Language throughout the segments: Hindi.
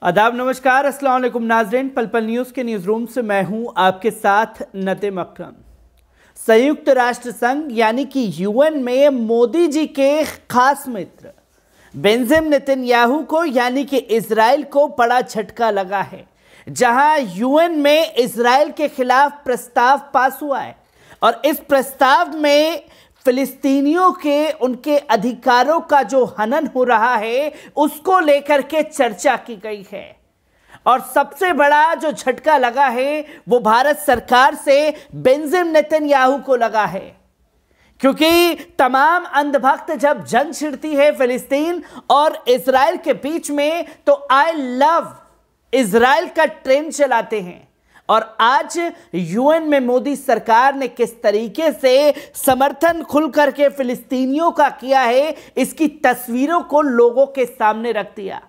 आदाब, नमस्कार, अस्सलाम वालेकुम नाज़रीन। पल पल न्यूज़ के न्यूज़ रूम से मैं हूं आपके साथ नदीम अकरम। संयुक्त राष्ट्र संघ यानी कि यूएन में मोदी जी के खास मित्र बेंजामिन नेतन्याहू को यानी कि इजराइल को बड़ा झटका लगा है, जहां यूएन में इजराइल के खिलाफ प्रस्ताव पास हुआ है और इस प्रस्ताव में फिलिस्तीनियों के उनके अधिकारों का जो हनन हो रहा है उसको लेकर के चर्चा की गई है। और सबसे बड़ा जो झटका लगा है वो भारत सरकार से बेंजामिन नेतन्याहू को लगा है, क्योंकि तमाम अंधभक्त जब जंग छिड़ती है फिलिस्तीन और इजराइल के बीच में तो आई लव इजराइल का ट्रेंड चलाते हैं। और आज यूएन में मोदी सरकार ने किस तरीके से समर्थन खुल करके फिलिस्तीनियों का किया है, इसकी तस्वीरों को लोगों के सामने रख दिया।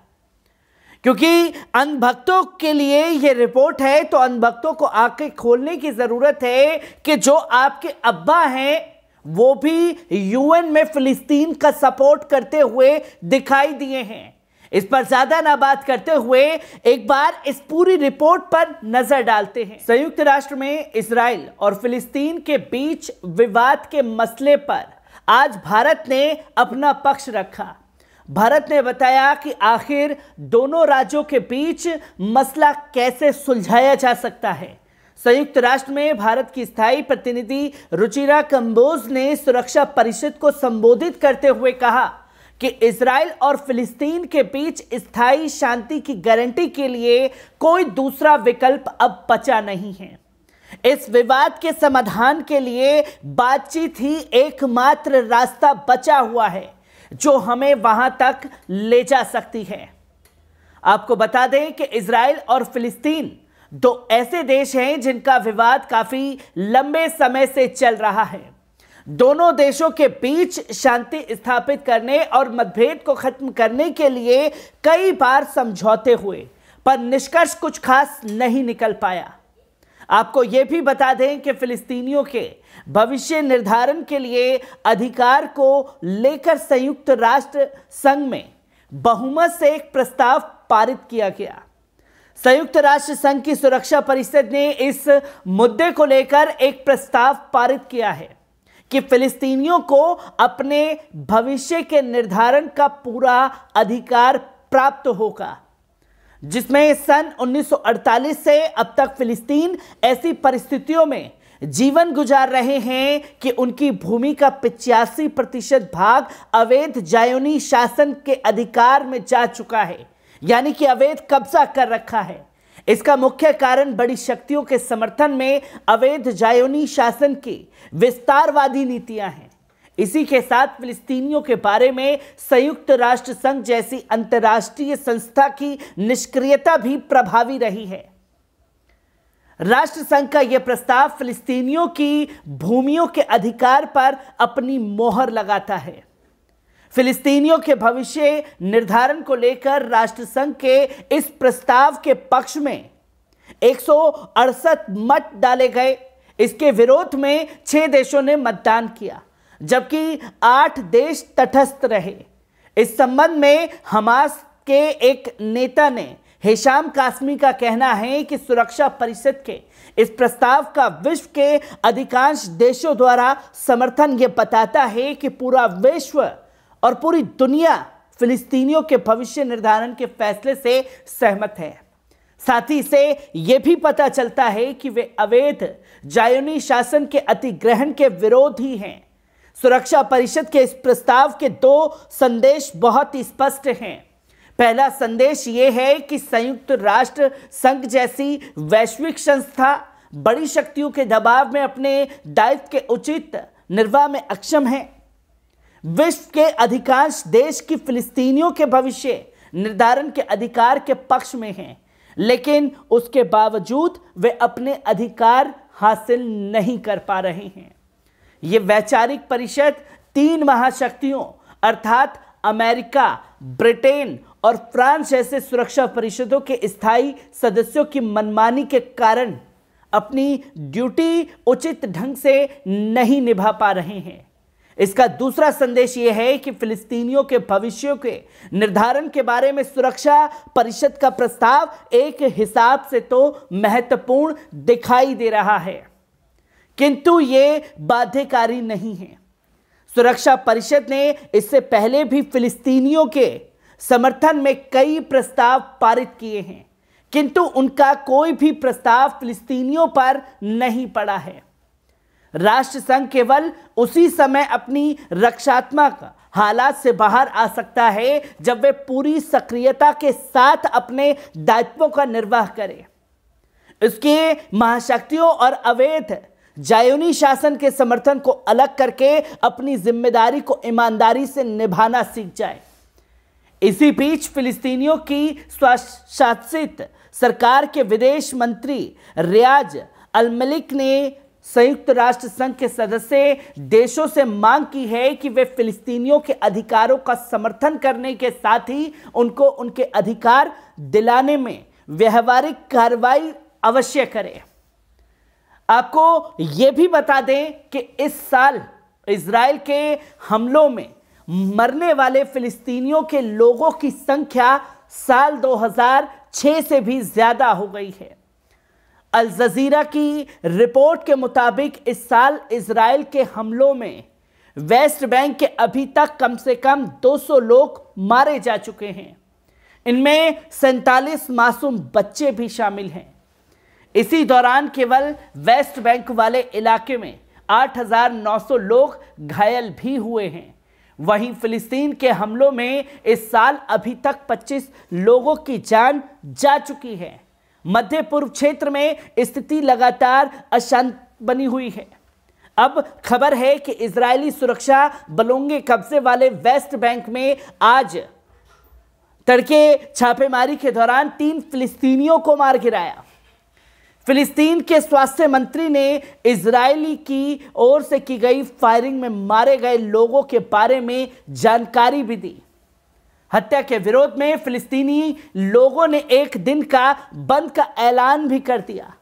क्योंकि अंधभक्तों के लिए यह रिपोर्ट है तो अंधभक्तों को आंखें खोलने की जरूरत है कि जो आपके अब्बा हैं वो भी यूएन में फिलिस्तीन का सपोर्ट करते हुए दिखाई दिए हैं। इस पर ज्यादा ना बात करते हुए एक बार इस पूरी रिपोर्ट पर नजर डालते हैं। संयुक्त राष्ट्र में इजराइल और फिलिस्तीन के बीच विवाद के मसले पर आज भारत ने अपना पक्ष रखा। भारत ने बताया कि आखिर दोनों राज्यों के बीच मसला कैसे सुलझाया जा सकता है। संयुक्त राष्ट्र में भारत की स्थायी प्रतिनिधि रुचिरा कंबोज ने सुरक्षा परिषद को संबोधित करते हुए कहा कि इजराइल और फिलिस्तीन के बीच स्थायी शांति की गारंटी के लिए कोई दूसरा विकल्प अब बचा नहीं है। इस विवाद के समाधान के लिए बातचीत ही एकमात्र रास्ता बचा हुआ है जो हमें वहां तक ले जा सकती है। आपको बता दें कि इजराइल और फिलिस्तीन दो ऐसे देश हैं जिनका विवाद काफी लंबे समय से चल रहा है। दोनों देशों के बीच शांति स्थापित करने और मतभेद को खत्म करने के लिए कई बार समझौते हुए, पर निष्कर्ष कुछ खास नहीं निकल पाया। आपको यह भी बता दें कि फिलिस्तीनियों के भविष्य निर्धारण के लिए अधिकार को लेकर संयुक्त राष्ट्र संघ में बहुमत से एक प्रस्ताव पारित किया गया। संयुक्त राष्ट्र संघ की सुरक्षा परिषद ने इस मुद्दे को लेकर एक प्रस्ताव पारित किया है कि फिलिस्तीनियों को अपने भविष्य के निर्धारण का पूरा अधिकार प्राप्त होगा, जिसमें सन 1948 से अब तक फिलिस्तीन ऐसी परिस्थितियों में जीवन गुजार रहे हैं कि उनकी भूमि का 85% भाग अवैध जायोनी शासन के अधिकार में जा चुका है, यानी कि अवैध कब्जा कर रखा है। इसका मुख्य कारण बड़ी शक्तियों के समर्थन में अवैध जायोनी शासन की विस्तारवादी नीतियां हैं। इसी के साथ फिलिस्तीनियों के बारे में संयुक्त राष्ट्र संघ जैसी अंतर्राष्ट्रीय संस्था की निष्क्रियता भी प्रभावी रही है। राष्ट्र संघ का यह प्रस्ताव फिलिस्तीनियों की भूमियों के अधिकार पर अपनी मोहर लगाता है। फिलिस्तीनियों के भविष्य निर्धारण को लेकर राष्ट्र संघ के इस प्रस्ताव के पक्ष में 168 मत डाले गए। इसके विरोध में 6 देशों ने मतदान किया, जबकि 8 देश तटस्थ रहे। इस संबंध में हमास के एक नेता ने हिशाम कासमी का कहना है कि सुरक्षा परिषद के इस प्रस्ताव का विश्व के अधिकांश देशों द्वारा समर्थन यह बताता है कि पूरा विश्व और पूरी दुनिया फिलिस्तीनियों के भविष्य निर्धारण के फैसले से सहमत है। साथ ही से यह भी पता चलता है कि वे अवैध जायोनी शासन के अतिग्रहण के विरोधी हैं। सुरक्षा परिषद के इस प्रस्ताव के 2 संदेश बहुत ही स्पष्ट हैं। पहला संदेश यह है कि संयुक्त राष्ट्र संघ जैसी वैश्विक संस्था बड़ी शक्तियों के दबाव में अपने दायित्व के उचित निर्वाह में अक्षम है। विश्व के अधिकांश देश की फिलिस्तीनियों के भविष्य निर्धारण के अधिकार के पक्ष में हैं, लेकिन उसके बावजूद वे अपने अधिकार हासिल नहीं कर पा रहे हैं। यह वैचारिक परिषद 3 महाशक्तियों अर्थात अमेरिका, ब्रिटेन और फ्रांस जैसे सुरक्षा परिषदों के स्थायी सदस्यों की मनमानी के कारण अपनी ड्यूटी उचित ढंग से नहीं निभा पा रहे हैं। इसका दूसरा संदेश यह है कि फिलिस्तीनियों के भविष्य के निर्धारण के बारे में सुरक्षा परिषद का प्रस्ताव एक हिसाब से तो महत्वपूर्ण दिखाई दे रहा है, किंतु यह बाध्यकारी नहीं है। सुरक्षा परिषद ने इससे पहले भी फिलिस्तीनियों के समर्थन में कई प्रस्ताव पारित किए हैं, किंतु उनका कोई भी प्रस्ताव फिलिस्तीनियों पर नहीं पड़ा है। राष्ट्र संघ केवल उसी समय अपनी रक्षात्मक हालात से बाहर आ सकता है जब वे पूरी सक्रियता के साथ अपने दायित्वों का निर्वाह करे। इसके महाशक्तियों और अवैध जायोनी शासन के समर्थन को अलग करके अपनी जिम्मेदारी को ईमानदारी से निभाना सीख जाए। इसी बीच फिलिस्तीनियों की स्वशासित सरकार के विदेश मंत्री रियाज अल-मलिक ने संयुक्त राष्ट्र संघ के सदस्य देशों से मांग की है कि वे फिलिस्तीनियों के अधिकारों का समर्थन करने के साथ ही उनको उनके अधिकार दिलाने में व्यवहारिक कार्रवाई अवश्य करें। आपको यह भी बता दें कि इस साल इजराइल के हमलों में मरने वाले फिलिस्तीनियों के लोगों की संख्या साल 2006 से भी ज्यादा हो गई है। अल जजीरा की रिपोर्ट के मुताबिक इस साल इजराइल के हमलों में वेस्ट बैंक के अभी तक कम से कम 200 लोग मारे जा चुके हैं। इनमें 47 मासूम बच्चे भी शामिल हैं। इसी दौरान केवल वेस्ट बैंक वाले इलाके में 8,900 लोग घायल भी हुए हैं। वहीं फिलिस्तीन के हमलों में इस साल अभी तक 25 लोगों की जान जा चुकी है। मध्य पूर्व क्षेत्र में स्थिति लगातार अशांत बनी हुई है। अब खबर है कि इजरायली सुरक्षा बलों के कब्जे वाले वेस्ट बैंक में आज तड़के छापेमारी के दौरान 3 फिलिस्तीनियों को मार गिराया। फिलिस्तीन के स्वास्थ्य मंत्री ने इजरायली की ओर से की गई फायरिंग में मारे गए लोगों के बारे में जानकारी भी दी। हत्या के विरोध में फिलिस्तीनी लोगों ने एक दिन का बंद का ऐलान भी कर दिया।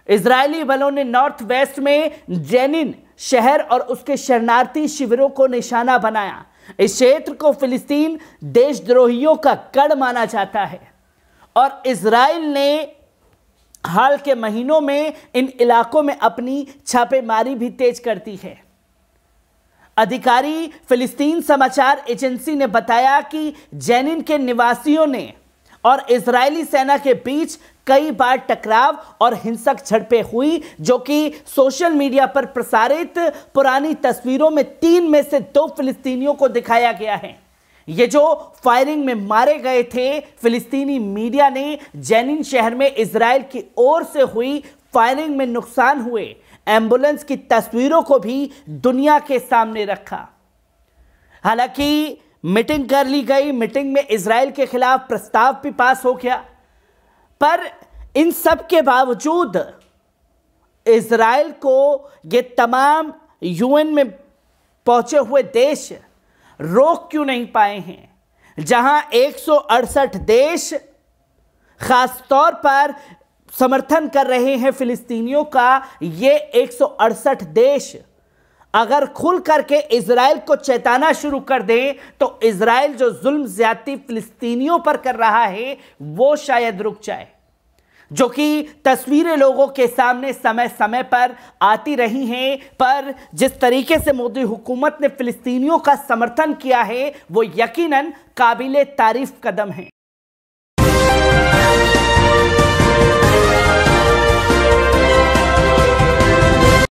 इजरायली बलों ने नॉर्थ वेस्ट में जेनिन शहर और उसके शरणार्थी शिविरों को निशाना बनाया। इस क्षेत्र को फिलिस्तीन देशद्रोहियों का गढ़ माना जाता है और इजराइल ने हाल के महीनों में इन इलाकों में अपनी छापेमारी भी तेज कर दी है। अधिकारी फिलिस्तीन समाचार एजेंसी ने बताया कि जेनिन के निवासियों ने और इजरायली सेना के बीच कई बार टकराव और हिंसक झड़पें हुई, जो कि सोशल मीडिया पर प्रसारित पुरानी तस्वीरों में 3 में से 2 फिलिस्तीनियों को दिखाया गया है। ये जो फायरिंग में मारे गए थे, फिलिस्तीनी मीडिया ने जेनिन शहर में इजराइल की ओर से हुई फायरिंग में नुकसान हुए एम्बुलेंस की तस्वीरों को भी दुनिया के सामने रखा। हालांकि मीटिंग कर ली गई, मीटिंग में इजराइल के खिलाफ प्रस्ताव भी पास हो गया, पर इन सब के बावजूद इजराइल को ये तमाम यूएन में पहुंचे हुए देश रोक क्यों नहीं पाए हैं, जहां 168 देश खासतौर पर समर्थन कर रहे हैं फिलिस्तीनियों का। ये 168 देश अगर खुल करके इजराइल को चेताना शुरू कर दें तो इजराइल जो जुल्म ज्यादती फिलिस्तीनियों पर कर रहा है वो शायद रुक जाए, जो कि तस्वीरें लोगों के सामने समय समय पर आती रही हैं। पर जिस तरीके से मोदी हुकूमत ने फिलिस्तीनियों का समर्थन किया है वो यकीनन काबिले तारीफ कदम है।